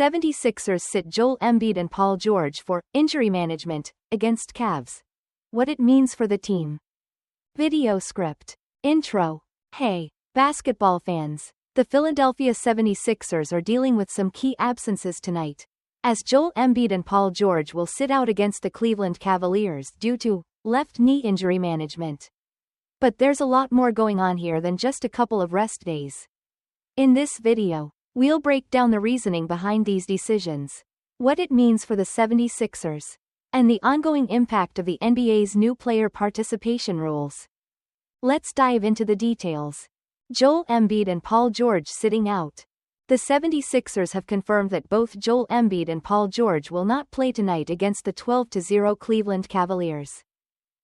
76ers sit Joel Embiid and Paul George for injury management against Cavs. What it means for the team. Video script. Intro. Hey, basketball fans. The Philadelphia 76ers are dealing with some key absences tonight, as Joel Embiid and Paul George will sit out against the Cleveland Cavaliers due to left knee injury management. But there's a lot more going on here than just a couple of rest days. In this video, we'll break down the reasoning behind these decisions, what it means for the 76ers, and the ongoing impact of the NBA's new player participation rules. Let's dive into the details. Joel Embiid and Paul George sitting out. The 76ers have confirmed that both Joel Embiid and Paul George will not play tonight against the 12-0 Cleveland Cavaliers.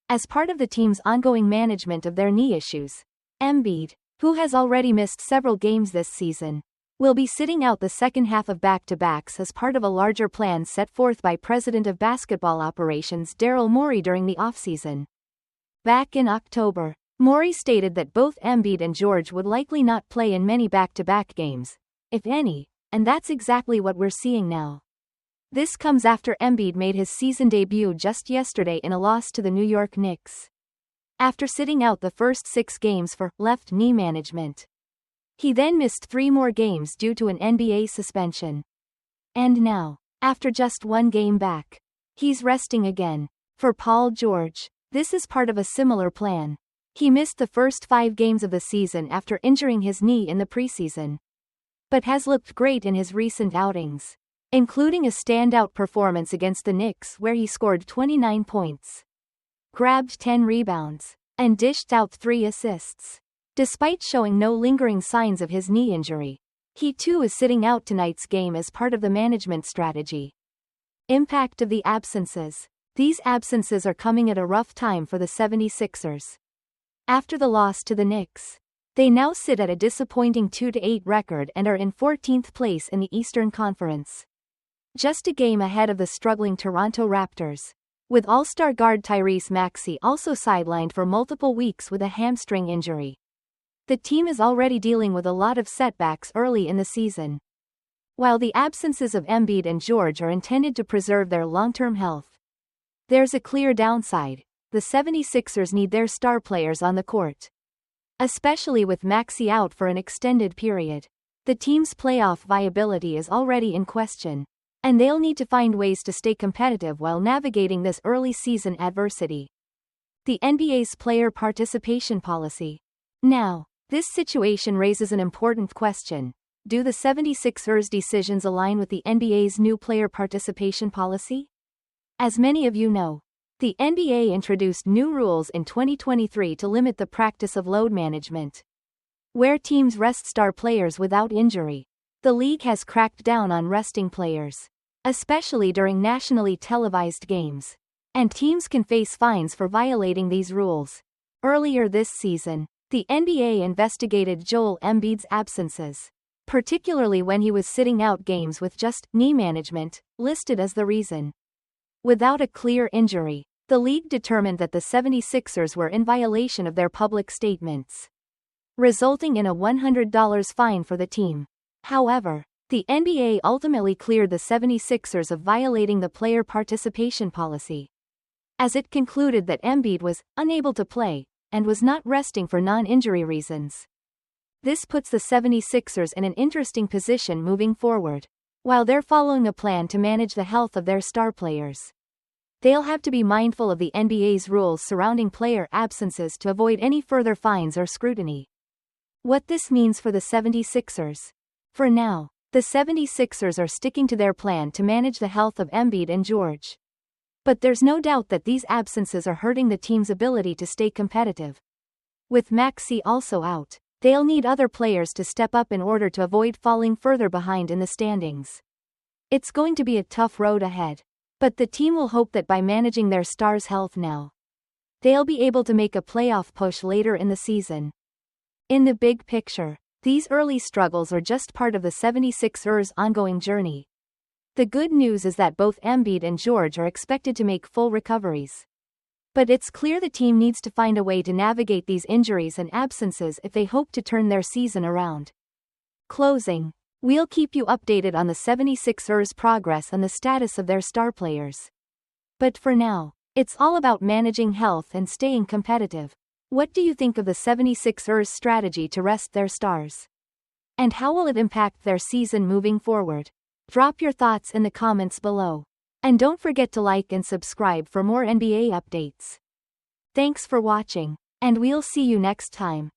As part of the team's ongoing management of their knee issues, Embiid, who has already missed several games this season, will be sitting out the second half of back-to-backs as part of a larger plan set forth by President of Basketball Operations Daryl Morey during the offseason. Back in October, Morey stated that both Embiid and George would likely not play in many back-to-back games, if any, and that's exactly what we're seeing now. This comes after Embiid made his season debut just yesterday in a loss to the New York Knicks, after sitting out the first 6 games for left knee management. He then missed 3 more games due to an NBA suspension. And now, after just 1 game back, he's resting again. For Paul George, this is part of a similar plan. He missed the first 5 games of the season after injuring his knee in the preseason, but has looked great in his recent outings, including a standout performance against the Knicks where he scored 29 points, grabbed 10 rebounds, and dished out 3 assists. Despite showing no lingering signs of his knee injury, he too is sitting out tonight's game as part of the management strategy. Impact of the absences. These absences are coming at a rough time for the 76ers. After the loss to the Knicks, they now sit at a disappointing 2-8 record and are in 14th place in the Eastern Conference, just a game ahead of the struggling Toronto Raptors, with all-star guard Tyrese Maxey also sidelined for multiple weeks with a hamstring injury. The team is already dealing with a lot of setbacks early in the season. While the absences of Embiid and George are intended to preserve their long-term health, there's a clear downside. The 76ers need their star players on the court, especially with Maxey out for an extended period. The team's playoff viability is already in question, and they'll need to find ways to stay competitive while navigating this early season adversity. The NBA's player participation policy. Now, this situation raises an important question. Do the 76ers' decisions align with the NBA's new player participation policy? As many of you know, the NBA introduced new rules in 2023 to limit the practice of load management, where teams rest star players without injury. The league has cracked down on resting players, especially during nationally televised games, and teams can face fines for violating these rules. Earlier this season, the NBA investigated Joel Embiid's absences, particularly when he was sitting out games with just knee management listed as the reason. Without a clear injury, the league determined that the 76ers were in violation of their public statements, resulting in a $100 fine for the team. However, the NBA ultimately cleared the 76ers of violating the player participation policy, as it concluded that Embiid was unable to play and was not resting for non-injury reasons. This puts the 76ers in an interesting position moving forward. While they're following a plan to manage the health of their star players, they'll have to be mindful of the NBA's rules surrounding player absences to avoid any further fines or scrutiny. What this means for the 76ers. For now, the 76ers are sticking to their plan to manage the health of Embiid and George. But there's no doubt that these absences are hurting the team's ability to stay competitive. With Maxey also out, they'll need other players to step up in order to avoid falling further behind in the standings. It's going to be a tough road ahead, but the team will hope that by managing their stars' health now, they'll be able to make a playoff push later in the season. In the big picture, these early struggles are just part of the 76ers' ongoing journey. The good news is that both Embiid and George are expected to make full recoveries. But it's clear the team needs to find a way to navigate these injuries and absences if they hope to turn their season around. Closing. We'll keep you updated on the 76ers' progress and the status of their star players. But for now, it's all about managing health and staying competitive. What do you think of the 76ers' strategy to rest their stars? And how will it impact their season moving forward? Drop your thoughts in the comments below. And don't forget to like and subscribe for more NBA updates. Thanks for watching, and we'll see you next time.